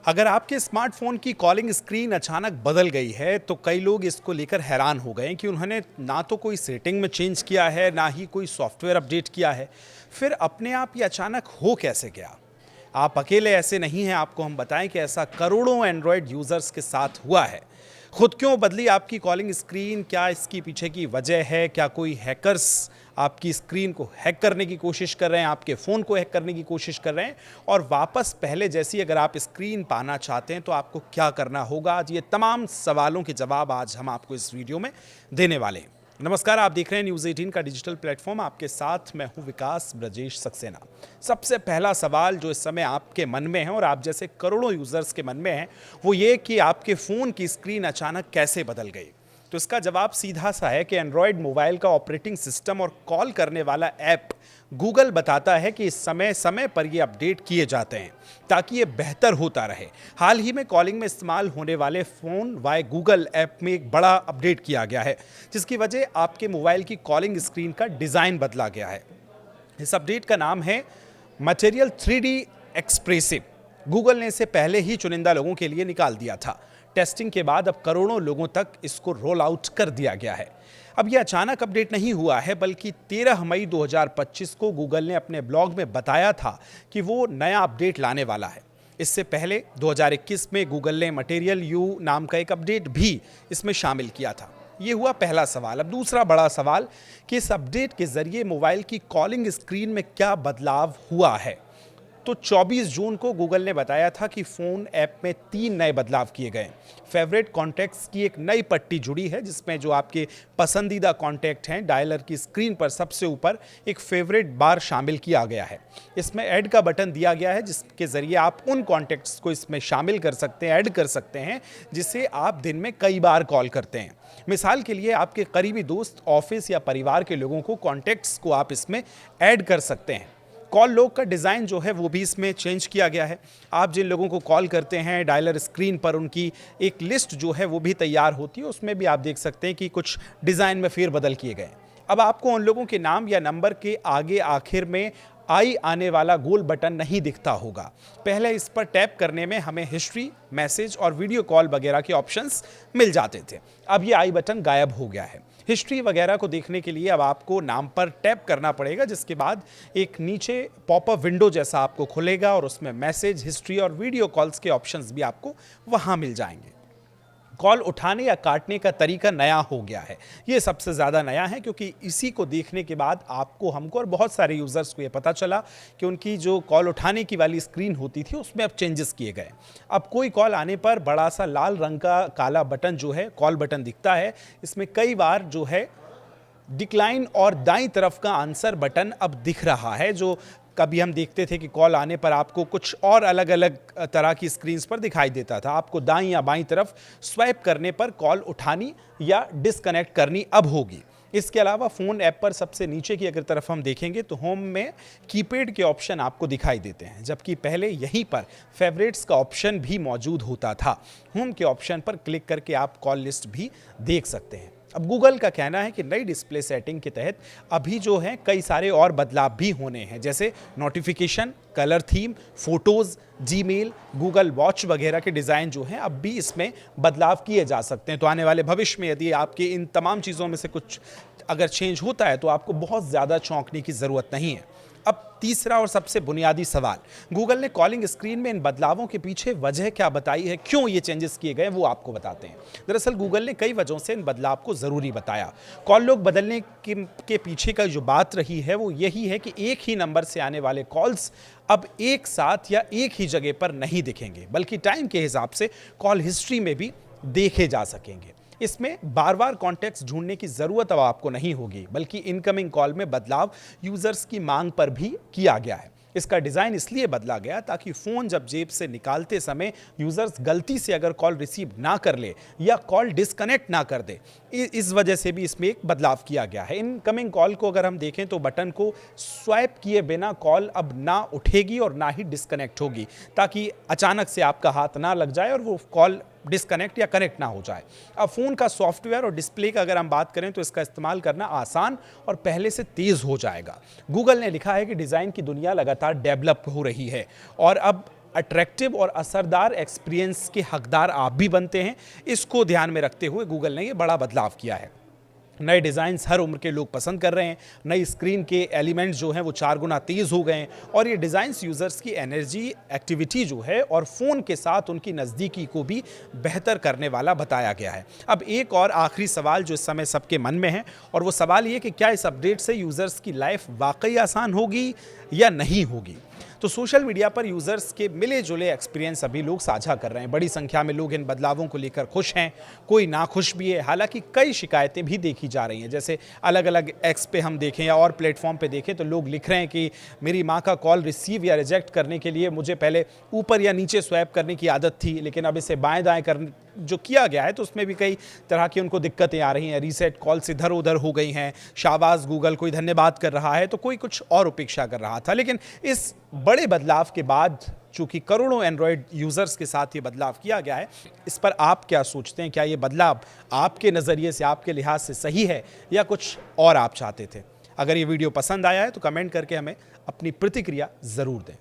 अगर आपके स्मार्टफोन की कॉलिंग स्क्रीन अचानक बदल गई है तो कई लोग इसको लेकर हैरान हो गए कि उन्होंने ना तो कोई सेटिंग में चेंज किया है ना ही कोई सॉफ्टवेयर अपडेट किया है। फिर अपने आप ये अचानक हो कैसे गया? आप अकेले ऐसे नहीं हैं, आपको हम बताएं कि ऐसा करोड़ों एंड्रॉयड यूजर्स के साथ हुआ है। खुद क्यों बदली आपकी कॉलिंग स्क्रीन? क्या इसकी पीछे की वजह है? क्या कोई हैकर्स आपकी स्क्रीन को हैक करने की कोशिश कर रहे हैं, आपके फ़ोन को हैक करने की कोशिश कर रहे हैं? और वापस पहले जैसी अगर आप स्क्रीन पाना चाहते हैं तो आपको क्या करना होगा? आज ये तमाम सवालों के जवाब आज हम आपको इस वीडियो में देने वाले हैं। नमस्कार, आप देख रहे हैं न्यूज़ 18 का डिजिटल प्लेटफॉर्म। आपके साथ मैं हूं विकास ब्रजेश सक्सेना। सबसे पहला सवाल जो इस समय आपके मन में है और आप जैसे करोड़ों यूजर्स के मन में है, वो ये कि आपके फ़ोन की स्क्रीन अचानक कैसे बदल गई। तो इसका जवाब सीधा सा है कि एंड्रॉयड मोबाइल का ऑपरेटिंग सिस्टम और कॉल करने वाला ऐप गूगल बताता है कि इस समय समय पर ये अपडेट किए जाते हैं ताकि ये बेहतर होता रहे। हाल ही में कॉलिंग में इस्तेमाल होने वाले फ़ोन वाई गूगल ऐप में एक बड़ा अपडेट किया गया है, जिसकी वजह आपके मोबाइल की कॉलिंग स्क्रीन का डिज़ाइन बदला गया है। इस अपडेट का नाम है मटेरियल 3D एक्सप्रेसिव। गूगल ने इसे पहले ही चुनिंदा लोगों के लिए निकाल दिया था। टेस्टिंग के बाद अब करोड़ों लोगों तक इसको रोल आउट कर दिया गया है। अब यह अचानक अपडेट नहीं हुआ है, बल्कि 13 मई 2025 को गूगल ने अपने ब्लॉग में बताया था कि वो नया अपडेट लाने वाला है। इससे पहले 2021 में गूगल ने मटेरियल यू नाम का एक अपडेट भी इसमें शामिल किया था। ये हुआ पहला सवाल। अब दूसरा बड़ा सवाल कि इस अपडेट के जरिए मोबाइल की कॉलिंग स्क्रीन में क्या बदलाव हुआ है। तो 24 जून को गूगल ने बताया था कि फ़ोन ऐप में 3 नए बदलाव किए गए। फेवरेट कॉन्टैक्ट्स की एक नई पट्टी जुड़ी है, जिसमें जो आपके पसंदीदा कॉन्टैक्ट हैं, डायलर की स्क्रीन पर सबसे ऊपर एक फेवरेट बार शामिल किया गया है। इसमें ऐड का बटन दिया गया है, जिसके ज़रिए आप उन कॉन्टैक्ट्स को इसमें शामिल कर सकते हैं, ऐड कर सकते हैं, जिसे आप दिन में कई बार कॉल करते हैं। मिसाल के लिए आपके करीबी दोस्त, ऑफिस या परिवार के लोगों को कॉन्टैक्ट्स को आप इसमें ऐड कर सकते हैं। कॉल लॉग का डिज़ाइन जो है वो भी इसमें चेंज किया गया है। आप जिन लोगों को कॉल करते हैं, डायलर स्क्रीन पर उनकी एक लिस्ट जो है वो भी तैयार होती है। उसमें भी आप देख सकते हैं कि कुछ डिज़ाइन में फेरबदल किए गए। अब आपको उन लोगों के नाम या नंबर के आगे आखिर में आई आने वाला गोल बटन नहीं दिखता होगा। पहले इस पर टैप करने में हमें हिस्ट्री, मैसेज और वीडियो कॉल वगैरह के ऑप्शंस मिल जाते थे। अब ये आई बटन गायब हो गया है। हिस्ट्री वगैरह को देखने के लिए अब आपको नाम पर टैप करना पड़ेगा, जिसके बाद एक नीचे पॉपअप विंडो जैसा आपको खुलेगा और उसमें मैसेज, हिस्ट्री और वीडियो कॉल्स के ऑप्शंस भी आपको वहां मिल जाएंगे। कॉल उठाने या काटने का तरीका नया हो गया है। ये सबसे ज़्यादा नया है, क्योंकि इसी को देखने के बाद आपको, हमको और बहुत सारे यूज़र्स को ये पता चला कि उनकी जो कॉल उठाने की वाली स्क्रीन होती थी उसमें अब चेंजेस किए गए। अब कोई कॉल आने पर बड़ा सा लाल रंग का काला बटन जो है, कॉल बटन दिखता है। इसमें कई बार जो है डिक्लाइन और दाईं तरफ का आंसर बटन अब दिख रहा है, जो कभी हम देखते थे कि कॉल आने पर आपको कुछ और अलग अलग तरह की स्क्रीन्स पर दिखाई देता था। आपको दाईं या बाईं तरफ स्वाइप करने पर कॉल उठानी या डिस्कनेक्ट करनी अब होगी। इसके अलावा फ़ोन ऐप पर सबसे नीचे की अगर तरफ हम देखेंगे तो होम में कीपैड के ऑप्शन आपको दिखाई देते हैं, जबकि पहले यहीं पर फेवरेट्स का ऑप्शन भी मौजूद होता था। होम के ऑप्शन पर क्लिक करके आप कॉल लिस्ट भी देख सकते हैं। अब गूगल का कहना है कि नई डिस्प्ले सेटिंग के तहत अभी जो है कई सारे और बदलाव भी होने हैं, जैसे notification, colour theme, photos, Gmail, Google watch वगैरह के डिज़ाइन जो हैं अब भी इसमें बदलाव किए जा सकते हैं। तो आने वाले भविष्य में यदि आपके इन तमाम चीज़ों में से कुछ अगर चेंज होता है तो आपको बहुत ज़्यादा चौंकने की ज़रूरत नहीं है। अब तीसरा और सबसे बुनियादी सवाल, गूगल ने कॉलिंग स्क्रीन में इन बदलावों के पीछे वजह क्या बताई है, क्यों ये चेंजेस किए गए, वो आपको बताते हैं। दरअसल गूगल ने कई वजहों से इन बदलाव को ज़रूरी बताया। कॉल लॉग बदलने के पीछे का जो बात रही है वो यही है कि एक ही नंबर से आने वाले कॉल्स अब एक साथ या एक ही जगह पर नहीं दिखेंगे, बल्कि टाइम के हिसाब से कॉल हिस्ट्री में भी देखे जा सकेंगे। इसमें बार बार कॉन्टैक्ट्स ढूंढने की ज़रूरत अब आपको नहीं होगी, बल्कि इनकमिंग कॉल में बदलाव यूज़र्स की मांग पर भी किया गया है। इसका डिज़ाइन इसलिए बदला गया ताकि फ़ोन जब जेब से निकालते समय यूज़र्स गलती से अगर कॉल रिसीव ना कर ले या कॉल डिस्कनेक्ट ना कर दे, इस वजह से भी इसमें एक बदलाव किया गया है। इनकमिंग कॉल को अगर हम देखें तो बटन को स्वाइप किए बिना कॉल अब ना उठेगी और ना ही डिस्कनेक्ट होगी, ताकि अचानक से आपका हाथ ना लग जाए और वो कॉल डिस्कनेक्ट या कनेक्ट ना हो जाए। अब फ़ोन का सॉफ्टवेयर और डिस्प्ले का अगर हम बात करें तो इसका इस्तेमाल करना आसान और पहले से तेज़ हो जाएगा। गूगल ने लिखा है कि डिज़ाइन की दुनिया लगातार डेवलप हो रही है और अब अट्रैक्टिव और असरदार एक्सपीरियंस के हकदार आप भी बनते हैं। इसको ध्यान में रखते हुए गूगल ने ये बड़ा बदलाव किया है। नए डिज़ाइंस हर उम्र के लोग पसंद कर रहे हैं। नई स्क्रीन के एलिमेंट्स जो हैं वो 4 गुना तेज़ हो गए हैं और ये डिज़ाइंस यूज़र्स की एनर्जी, एक्टिविटी जो है और फ़ोन के साथ उनकी नज़दीकी को भी बेहतर करने वाला बताया गया है। अब एक और आखिरी सवाल जो इस समय सबके मन में है, और वो सवाल ये कि क्या इस अपडेट से यूज़र्स की लाइफ वाकई आसान होगी या नहीं होगी? तो सोशल मीडिया पर यूज़र्स के मिले जुले एक्सपीरियंस अभी लोग साझा कर रहे हैं। बड़ी संख्या में लोग इन बदलावों को लेकर खुश हैं, कोई नाखुश भी है। हालांकि कई शिकायतें भी देखी जा रही हैं। जैसे अलग अलग एक्स पे हम देखें या और प्लेटफॉर्म पे देखें तो लोग लिख रहे हैं कि मेरी माँ का कॉल रिसीव या रिजेक्ट करने के लिए मुझे पहले ऊपर या नीचे स्वैप करने की आदत थी, लेकिन अब इसे बाएं दाएं कर जो किया गया है तो उसमें भी कई तरह की उनको दिक्कतें आ रही हैं। रीसेट कॉल्स इधर उधर हो गई हैं। शाबाश गूगल, कोई धन्यवाद कर रहा है तो कोई कुछ और उपेक्षा कर रहा था। लेकिन इस बड़े बदलाव के बाद चूंकि करोड़ों एंड्रॉयड यूज़र्स के साथ ये बदलाव किया गया है, इस पर आप क्या सोचते हैं? क्या ये बदलाव आपके नज़रिए से, आपके लिहाज से सही है या कुछ और आप चाहते थे? अगर ये वीडियो पसंद आया है तो कमेंट करके हमें अपनी प्रतिक्रिया ज़रूर दें।